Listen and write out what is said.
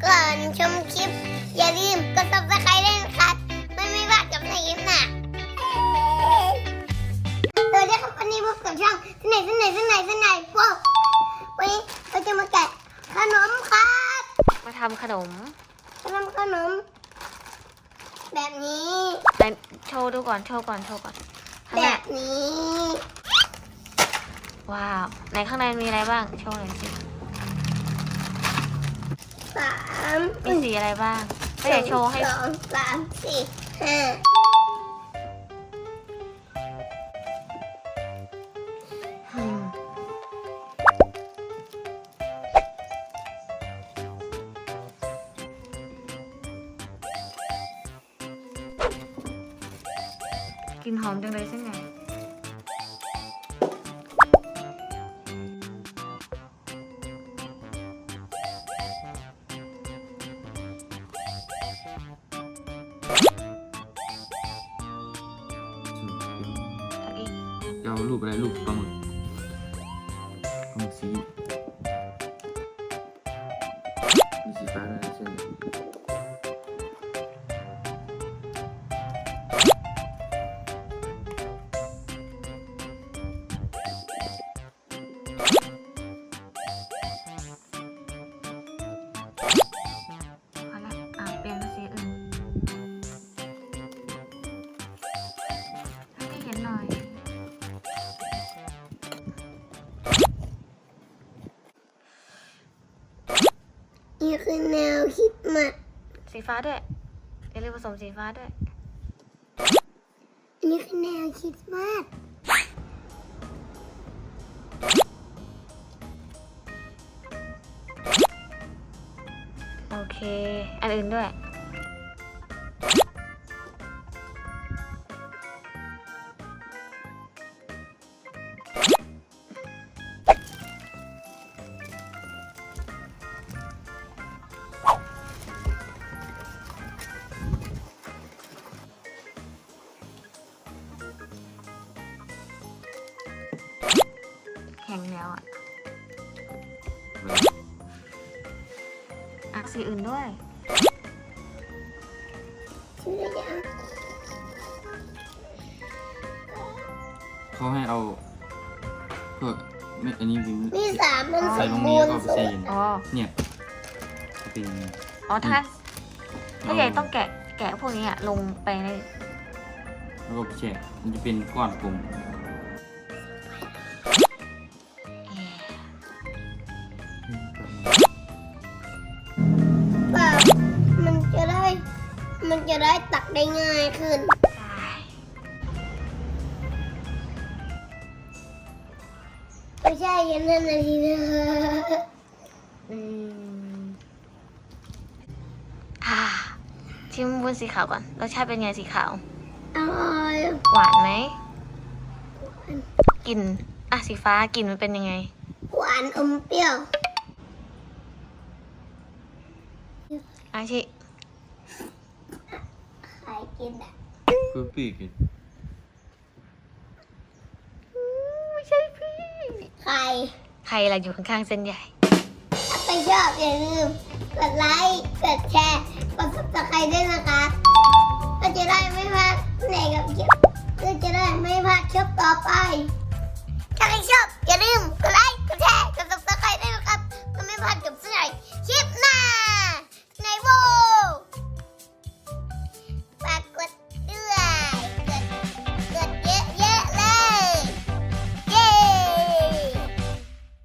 ก่อนชมคลิปอย่าลืมกด subscribe ด้วยนะครับไม่พลาดกับในคลิปหน้าสวัสดีครับวันนี้พบกับช่องเสน่ห์พวกวันนี้เราจะมาแกะขนมครับมาทำขนมแบบนี้ไหนโชว์ดูก่อนแบบนี้ว้าวในข้างในมีอะไรบ้างโชว์หน่อยสิมีสีอะไรบ้างก็อยากโชว์ให้2 3 4 5กลิ่นหอมจังเลยใช่ไหมจะเอารูปอะไรรูปปลาหมึกสีมีสีฟ้าด้วยใช่ไหมเปลี่ยนเป็นสีอื่นให้เห็นหน่อยนี่คือแนวคิดมาสีฟ้าด้วยอย่าลืมผสมสีฟ้าด้วยนี่คือแนวคิดมากโอเคอันอื่นด้วยแข็งแล้วสีอื่นด้วยเขาให้เอาพวกไม่อันนี้มี3มันส ใส่ ม ลง บู นี้ รณ์ ก็ไปใส่ยินเนี่ยเป็น ถ้าใหญ่ต้องแกะพวกนี้ลงไปในแล้วก็แช่มันจะเป็นก้อนกลมแบบมันจะได้ตักได้ง่ายขึ้นไม่ใช่ยันนั่นนาทีนะชิมบนสีขาวก่อนรสชาติเป็นไงสีขาว อร่อย หวานไหมกลิ่นสีฟ้ากลิ่นมันเป็นยังไงหวานอมเปรี้ยวชิใครกินคือปีกไม่ใช่พี่ใครล่ะอยู่ข้างๆเส้นใหญ่ถ้าใครชอบอย่าลืมกดไลค์กดแชร์กด subscribe ด้วยนะคะก็จะได้ไม่พลาดในกับคลิปก็จะได้ไม่พลาดคลิปต่อไปถ้าใครชอบอย่าลืมกดไลค์กดแชร์กด subscribe ด้วยนะครับก็ไม่พลาดกับเสื้อ